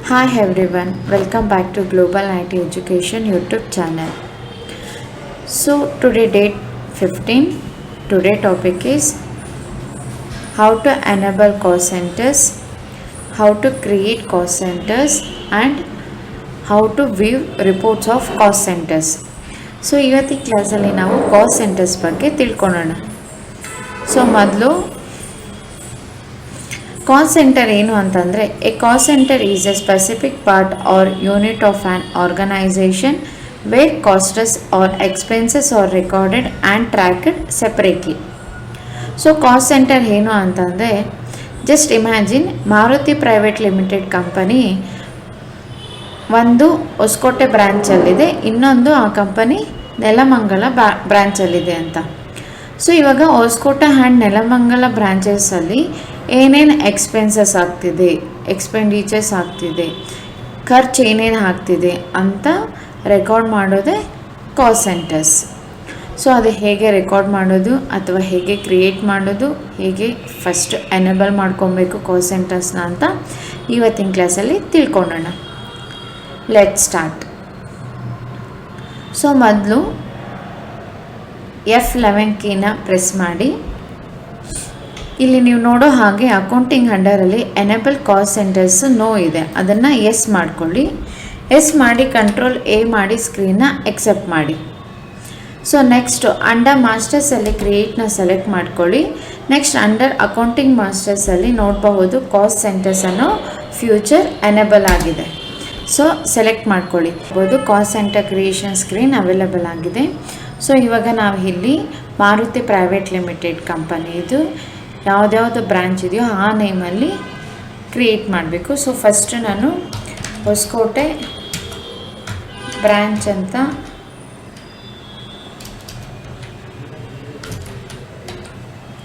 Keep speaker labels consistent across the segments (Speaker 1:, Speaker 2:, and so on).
Speaker 1: Hi everyone, welcome back to Global IT Education YouTube channel. So today date 15, today topic is how to enable cost centers, how to create cost centers and how to view reports of cost centers. So ಇವತ್ತಿನ ಕ್ಲಾಸಲ್ಲಿ ನಾವು cost centres ಬಗ್ಗೆ ತಿಳ್ಕೊಳ್ಳೋಣ. So ಮೊದಲು cost centre ಏನು ಅಂತಂದರೆ a cost centre is a specific part or unit of an organisation where costs or expenses are recorded and tracked separately. So cost centre ಏನು ಅಂತಂದರೆ just imagine Maruti private limited company ಒಂದು ಹೊಸಕೋಟೆ ಬ್ರ್ಯಾಂಚಲ್ಲಿದೆ, ಇನ್ನೊಂದು ಆ company Nelamangala ಬ್ರ್ಯಾಂಚಲ್ಲಿದೆ ಅಂತ. So ಇವಾಗ Hosakote and Nelamangala ಬ್ರಾಂಚಸಲ್ಲಿ ಏನೇನು expenses ಆಗ್ತಿದೆ, expenditures ಆಗ್ತಿದೆ, ಖರ್ಚು ಏನೇನು ಆಗ್ತಿದೆ ಅಂತ ರೆಕಾರ್ಡ್ ಮಾಡೋದೇ ಕಾಸ್ಟ್ ಸೆಂಟರ್ಸ್. ಸೊ ಅದು ಹೇಗೆ ರೆಕಾರ್ಡ್ ಮಾಡೋದು ಅಥವಾ ಹೇಗೆ ಕ್ರಿಯೇಟ್ ಮಾಡೋದು, ಹೇಗೆ ಫಸ್ಟ್ ಎನೇಬಲ್ ಮಾಡ್ಕೊಬೇಕು ಕಾಸ್ಟ್ ಸೆಂಟರ್ಸ್ನ ಅಂತ ಇವತ್ತಿನ ಕ್ಲಾಸಲ್ಲಿ ತಿಳ್ಕೊಳ್ಳೋಣ. Let start. ಸೊ ಮೊದಲು F11 ಕೀನ ಪ್ರೆಸ್ ಮಾಡಿ. ಇಲ್ಲಿ ನೀವು ನೋಡೋ ಹಾಗೆ ಅಕೌಂಟಿಂಗ್ ಅಂಡರಲ್ಲಿ ಎನೇಬಲ್ ಕಾಸ್ಟ್ ಸೆಂಟರ್ಸ್ ನೋ ಇದೆ, ಅದನ್ನು ಎಸ್ ಮಾಡ್ಕೊಳ್ಳಿ. ಎಸ್ ಮಾಡಿ ಕಂಟ್ರೋಲ್ ಎ ಮಾಡಿ ಸ್ಕ್ರೀನ್ನ ಎಕ್ಸೆಪ್ಟ್ ಮಾಡಿ. ಸೊ ನೆಕ್ಸ್ಟು ಅಂಡರ್ ಮಾಸ್ಟರ್ಸಲ್ಲಿ ಕ್ರಿಯೇಟ್ನ ಸೆಲೆಕ್ಟ್ ಮಾಡ್ಕೊಳ್ಳಿ. ನೆಕ್ಸ್ಟ್ ಅಂಡರ್ ಅಕೌಂಟಿಂಗ್ ಮಾಸ್ಟರ್ಸಲ್ಲಿ ನೋಡಬಹುದು ಕಾಸ್ಟ್ ಸೆಂಟರ್ಸ್ ಅನ್ನೋ ಫ್ಯೂಚರ್ ಎನೇಬಲ್ ಆಗಿದೆ. ಸೊ ಸೆಲೆಕ್ಟ್ ಮಾಡ್ಕೊಳ್ಳಿ. Cost centre creation screen available ಆಗಿದೆ. ಸೊ ಇವಾಗ ನಾವು ಇಲ್ಲಿ ಮಾರುತಿ ಪ್ರೈವೇಟ್ ಲಿಮಿಟೆಡ್ ಕಂಪನಿದು ಯಾವುದ್ಯಾವುದು ಬ್ರ್ಯಾಂಚ್ ಇದೆಯೋ ಆ ನೇಮಲ್ಲಿ ಕ್ರಿಯೇಟ್ ಮಾಡಬೇಕು. ಸೊ ಫಸ್ಟ್ ನಾನು ಹೊಸಕೋಟೆ ಬ್ರ್ಯಾಂಚ್ ಅಂತ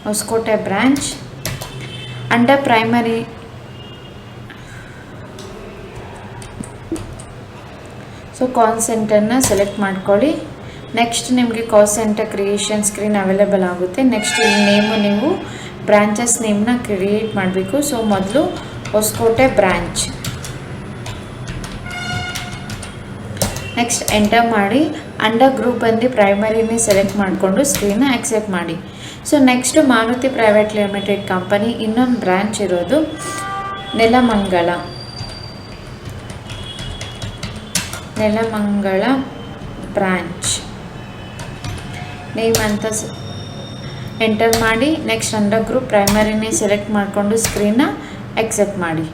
Speaker 1: Hoskote branch under primary so cost ಸೆಂಟರ್ನ ಸೆಲೆಕ್ಟ್ ಮಾಡ್ಕೊಳ್ಳಿ. ನೆಕ್ಸ್ಟ್ ನಿಮಗೆ cost centre creation screen available ಆಗುತ್ತೆ. ನೆಕ್ಸ್ಟ್ ಇಲ್ಲಿ ನೇಮು ನೀವು ಬ್ರಾಂಚಸ್ ನೇಮ್ನ ಕ್ರಿಯೇಟ್ ಮಾಡಬೇಕು. ಸೊ ಮೊದಲು ಹೊಸಕೋಟೆ ಬ್ರ್ಯಾಂಚ್, ನೆಕ್ಸ್ಟ್ ಎಂಟರ್ ಮಾಡಿ. ಅಂಡರ್ ಗ್ರೂಪ್ ಬಂದು ಪ್ರೈಮರಿನೇ ಸೆಲೆಕ್ಟ್ ಮಾಡಿಕೊಂಡು ಸ್ಕ್ರೀನ್ನ ಆಕ್ಸೆಪ್ಟ್ ಮಾಡಿ. So next Maruti private limited company ಇನ್ನೊಂದು ಬ್ರ್ಯಾಂಚ್ ಇರೋದು ನೆಲಮಂಗಲ ಬ್ರ್ಯಾಂಚ್ ನೇಮ್ ಅಂತ ಎಂಟರ್ ಮಾಡಿ. ನೆಕ್ಸ್ಟ್ ಅಂಡರ್ ಗ್ರೂಪ್ ಪ್ರೈಮರಿನೇ ಸೆಲೆಕ್ಟ್ ಮಾಡಿಕೊಂಡು ಸ್ಕ್ರೀನ್ನ ಎಕ್ಸೆಪ್ಟ್ ಮಾಡಿ.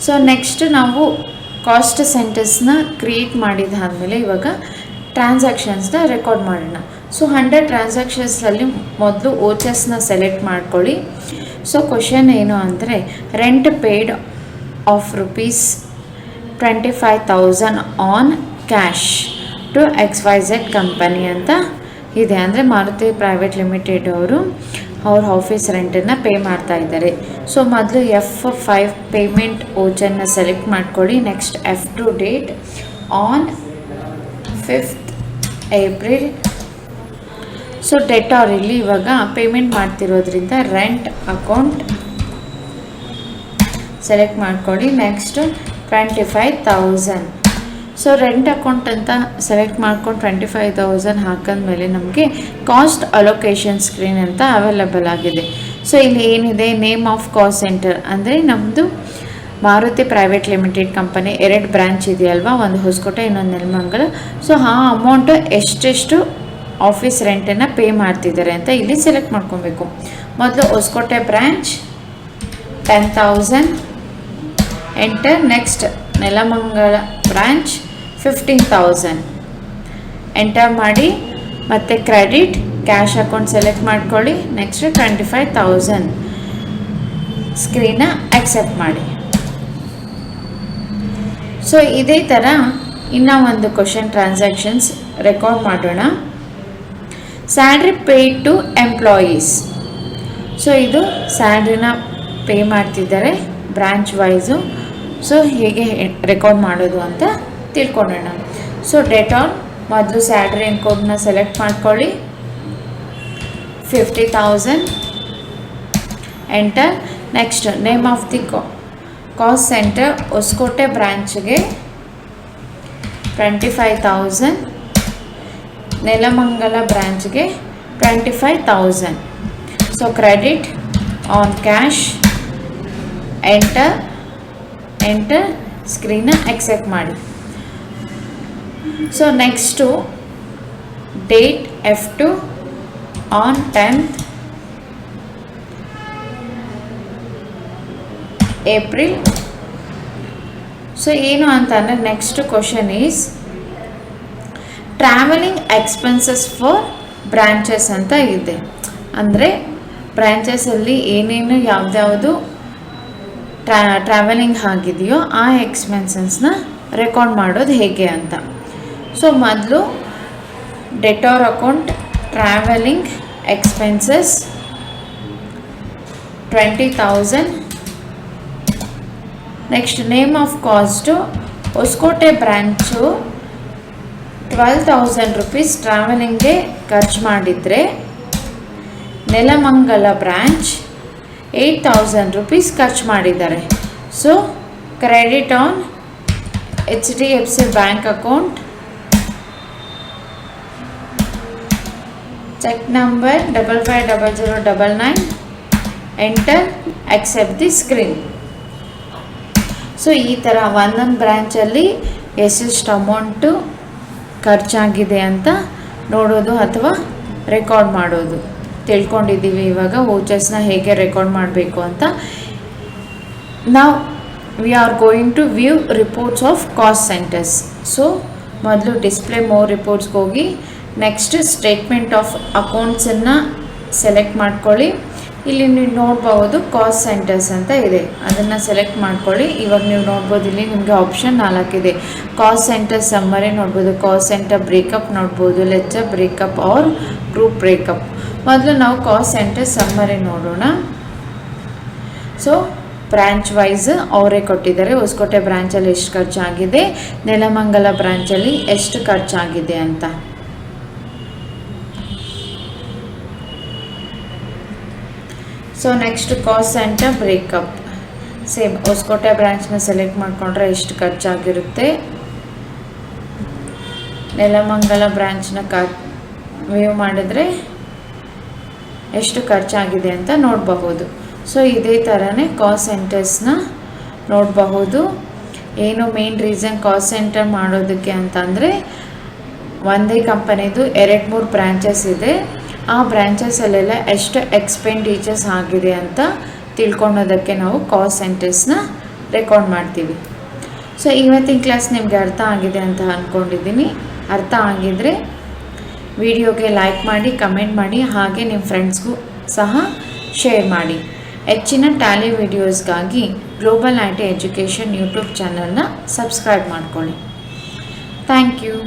Speaker 1: ಸೊ ನೆಕ್ಸ್ಟ್ ನಾವು ಕಾಸ್ಟ್ ಸೆಂಟರ್ಸ್ನ ಕ್ರಿಯೇಟ್ ಮಾಡಿದಾದಮೇಲೆ ಇವಾಗ ಟ್ರಾನ್ಸಾಕ್ಷನ್ಸ್ನ ರೆಕಾರ್ಡ್ ಮಾಡೋಣ. ಸೊ 100 ಟ್ರಾನ್ಸಾಕ್ಷನ್ಸಲ್ಲಿ ಮೊದಲು ಓಚಸ್ನ ಸೆಲೆಕ್ಟ್ ಮಾಡ್ಕೊಳ್ಳಿ. ಸೊ ಕ್ವಶನ್ ಏನು ಅಂದರೆ rent paid of ₹25,000 on cash to XYZ company ಅಂತ ಇದೆ. ಅಂದರೆ ಮಾರುತಿ ಪ್ರೈವೇಟ್ ಲಿಮಿಟೆಡ್ ಅವ್ರ ಆಫೀಸ್ ರೆಂಟನ್ನು ಪೇ ಮಾಡ್ತಾ ಇದ್ದಾರೆ. ಸೊ ಮೊದಲು F5 ಪೇಮೆಂಟ್ ಓಚನ್ನು ಸೆಲೆಕ್ಟ್ ಮಾಡ್ಕೊಳ್ಳಿ. Next F2 date on 5th April. So debtor ಇಲ್ಲಿ ಇವಾಗ ಪೇಮೆಂಟ್ ಮಾಡ್ತಿರೋದ್ರಿಂದ ರೆಂಟ್ ಅಕೌಂಟ್ ಸೆಲೆಕ್ಟ್ ಮಾಡ್ಕೊಳ್ಳಿ. ನೆಕ್ಸ್ಟ್ 25,000. ಸೊ ರೆಂಟ್ ಅಕೌಂಟ್ ಅಂತ ಸೆಲೆಕ್ಟ್ ಮಾಡ್ಕೊಂಡು 25,000 ಹಾಕಿದ್ಮೇಲೆ ನಮಗೆ ಕಾಸ್ಟ್ ಅಲೋಕೇಶನ್ ಸ್ಕ್ರೀನ್ ಅಂತ ಅವೈಲೇಬಲ್ ಆಗಿದೆ. ಸೊ ಇಲ್ಲಿ ಏನಿದೆ ನೇಮ್ ಆಫ್ ಕಾಸ್ಟ್ ಸೆಂಟರ್ ಅಂದರೆ ನಮ್ಮದು Maruti private limited company 2 branch ಇದೆಯಲ್ವಾ, ಒಂದು ಹೊಸಕೋಟೆ ಇನ್ನೊಂದು ನೆಲಮಂಗಲ. ಸೊ ಆ ಅಮೌಂಟು ಎಷ್ಟೆಷ್ಟು ಆಫೀಸ್ ರೆಂಟನ್ನು ಪೇ ಮಾಡ್ತಿದ್ದಾರೆ ಅಂತ ಇಲ್ಲಿ ಸೆಲೆಕ್ಟ್ ಮಾಡ್ಕೊಬೇಕು. ಮೊದಲು Hosakote branch 10,000 enter. Next Nelamangala branch 15,000 enter ಮಾಡಿ. ಮತ್ತು ಕ್ರೆಡಿಟ್ ಕ್ಯಾಶ್ ಅಕೌಂಟ್ ಸೆಲೆಕ್ಟ್ ಮಾಡ್ಕೊಳ್ಳಿ. ನೆಕ್ಸ್ಟ್ 25,000 ಸ್ಕ್ರೀನ್ನ ಆಕ್ಸೆಪ್ಟ್ ಮಾಡಿ. ಸೊ ಇದೇ ಥರ ಇನ್ನೂ ಒಂದು ಕ್ವಶನ್ ಟ್ರಾನ್ಸಾಕ್ಷನ್ಸ್ ರೆಕಾರ್ಡ್ ಮಾಡೋಣ. Salary paid to employees. So ಇದು ಸ್ಯಾಲ್ರಿನ ಪೇ ಮಾಡ್ತಿದ್ದಾರೆ ಬ್ರ್ಯಾಂಚ್ ವೈಸು. ಸೊ ಹೇಗೆ ರೆಕಾರ್ಡ್ ಮಾಡೋದು ಅಂತ ತಿಳ್ಕೊಳ್ಳೋಣ. ಸೊ ಡೇಟ್ ಆನ್ ಮೊದಲು ಸ್ಯಾಲ್ರಿ ಎನ್ಕೋಡ್ನ ಸೆಲೆಕ್ಟ್ ಮಾಡ್ಕೊಳ್ಳಿ. 50,000 enter. Next name of the cost centre Hosakote ಬ್ರ್ಯಾಂಚ್ಗೆ 25,000, ನೆಲಮಂಗಲ ಬ್ರ್ಯಾಂಚ್ಗೆ 25,000. So credit on cash, enter ಸ್ಕ್ರೀನ್ನ ಎಕ್ಸೆಪ್ಟ್ ಮಾಡಿ. So next date F2 on 10th April. So ಏನು ಅಂತಂದರೆ next question is travelling expenses for branches ಅಂತ ಇದೆ. ಅಂದರೆ ಬ್ರ್ಯಾಂಚಸಲ್ಲಿ ಏನೇನು ಯಾವ್ದ್ಯಾವುದು ಟ್ರಾವೆಲಿಂಗ್ ಆಗಿದೆಯೋ ಆ ಎಕ್ಸ್ಪೆನ್ಸಸ್ನ ರೆಕಾರ್ಡ್ ಮಾಡೋದು ಹೇಗೆ ಅಂತ. ಸೊ ಮೊದಲು debtor account travelling expenses 20,000. Next name of cost Hosakote branch 12,000 rupees ಟ್ರಾವೆಲಿಂಗ್ಗೆ ಖರ್ಚು ಮಾಡಿದರೆ, ನೆಲಮಂಗಲ ಬ್ರ್ಯಾಂಚ್ 8,000 rupees ಖರ್ಚು ಮಾಡಿದ್ದಾರೆ. So credit on HDFC bank account, cheque number 550099, enter, accept the screen. So ಈ ಥರ ಒಂದೊಂದು ಬ್ರ್ಯಾಂಚಲ್ಲಿ ಎಷ್ಟೆಷ್ಟು ಅಮೌಂಟು ಖರ್ಚಾಗಿದೆ ಅಂತ ನೋಡೋದು ಅಥವಾ ರೆಕಾರ್ಡ್ ಮಾಡೋದು ತಿಳ್ಕೊಂಡಿದ್ದೀವಿ. ಇವಾಗ ವೋಚರ್ಸ್ನ ಹೇಗೆ ರೆಕಾರ್ಡ್ ಮಾಡಬೇಕು ಅಂತ. ನಾವು we are going to view reports of cost centres. So ಮೊದಲು ಡಿಸ್ಪ್ಲೇ ಮೋರ್ ರಿಪೋರ್ಟ್ಸ್ಗೆ ಹೋಗಿ ನೆಕ್ಸ್ಟ್ ಸ್ಟೇಟ್ಮೆಂಟ್ ಆಫ್ ಅಕೌಂಟ್ಸನ್ನು ಸೆಲೆಕ್ಟ್ ಮಾಡ್ಕೊಳ್ಳಿ. ಇಲ್ಲಿ ನೀವು ನೋಡ್ಬೋದು ಕಾಸ್ಟ್ ಸೆಂಟರ್ಸ್ ಅಂತ ಇದೆ, ಅದನ್ನು ಸೆಲೆಕ್ಟ್ ಮಾಡ್ಕೊಳ್ಳಿ. ಇವಾಗ ನೀವು ನೋಡ್ಬೋದು ಇಲ್ಲಿ ನಿಮಗೆ ಆಪ್ಷನ್ 4 ಇದೆ. ಕಾಸ್ಟ್ ಸೆಂಟರ್ ಸಮ್ಮರಿ ನೋಡ್ಬೋದು, ಕಾಸ್ಟ್ ಸೆಂಟರ್ ಬ್ರೇಕಪ್ ನೋಡ್ಬೋದು, ledger breakup or group breakup. ಮೊದಲು ನಾವು ಕಾಸ್ಟ್ ಸೆಂಟರ್ ಸಮ್ಮರಿ ನೋಡೋಣ. ಸೊ ಬ್ರ್ಯಾಂಚ್ ವೈಸ್ ಅವರೇ ಕೊಟ್ಟಿದ್ದಾರೆ. ಹೊಸಕೋಟೆ ಬ್ರ್ಯಾಂಚಲ್ಲಿ ಎಷ್ಟು ಖರ್ಚಾಗಿದೆ, ನೆಲಮಂಗಲ ಬ್ರ್ಯಾಂಚಲ್ಲಿ ಎಷ್ಟು ಖರ್ಚಾಗಿದೆ ಅಂತ. So next cost centre breakup same Hosakote ಬ್ರ್ಯಾಂಚ್ನ ಸೆಲೆಕ್ಟ್ ಮಾಡಿಕೊಂಡ್ರೆ ಎಷ್ಟು ಖರ್ಚಾಗಿರುತ್ತೆ, ನೆಲಮಂಗಲ ಬ್ರ್ಯಾಂಚ್ನ ವ್ಯೂ ಮಾಡಿದ್ರೆ ಎಷ್ಟು ಖರ್ಚಾಗಿದೆ ಅಂತ ನೋಡಬಹುದು. ಸೊ ಇದೇ ಥರನೇ ಕಾಸ್ಟ್ ಸೆಂಟರ್ಸ್ನ ನೋಡಬಹುದು. ಏನು ಮೇನ್ ರೀಸನ್ ಕಾಸ್ಟ್ ಸೆಂಟರ್ ಮಾಡೋದಕ್ಕೆ ಅಂತಂದರೆ ಒಂದೇ ಕಂಪನಿದು 2-3 ಬ್ರ್ಯಾಂಚಸ್ ಇದೆ. ಆ ಬ್ರ್ಯಾಂಚಸಲ್ಲೆಲ್ಲ ಎಷ್ಟು ಎಕ್ಸ್ಪೆಂಡಿಚರ್ಸ್ ಆಗಿದೆ ಅಂತ ತಿಳ್ಕೊಳೋದಕ್ಕೆ ನಾವು ಕಾಸ್ಟ್ ಸೆಂಟರ್ಸ್ನ ರೆಕಾರ್ಡ್ ಮಾಡ್ತೀವಿ. ಸೊ ಇವತ್ತಿನ ಕ್ಲಾಸ್ ನಿಮಗೆ ಅರ್ಥ ಆಗಿದೆ ಅಂತ ಅಂದ್ಕೊಂಡಿದ್ದೀನಿ. ಅರ್ಥ ಆಗಿದ್ದರೆ ವಿಡಿಯೋಗೆ ಲೈಕ್ ಮಾಡಿ, ಕಮೆಂಟ್ ಮಾಡಿ, ಹಾಗೆ ನಿಮ್ಮ ಫ್ರೆಂಡ್ಸ್ಗೂ ಸಹ ಶೇರ್ ಮಾಡಿ. ಹೆಚ್ಚಿನ ಟ್ಯಾಲಿ ವಿಡಿಯೋಸ್ಗಾಗಿ ಗ್ಲೋಬಲ್ IT ಎಜುಕೇಷನ್ ಯೂಟ್ಯೂಬ್ ಚಾನಲ್ನ ಸಬ್ಸ್ಕ್ರೈಬ್ ಮಾಡ್ಕೊಳ್ಳಿ. Thank you.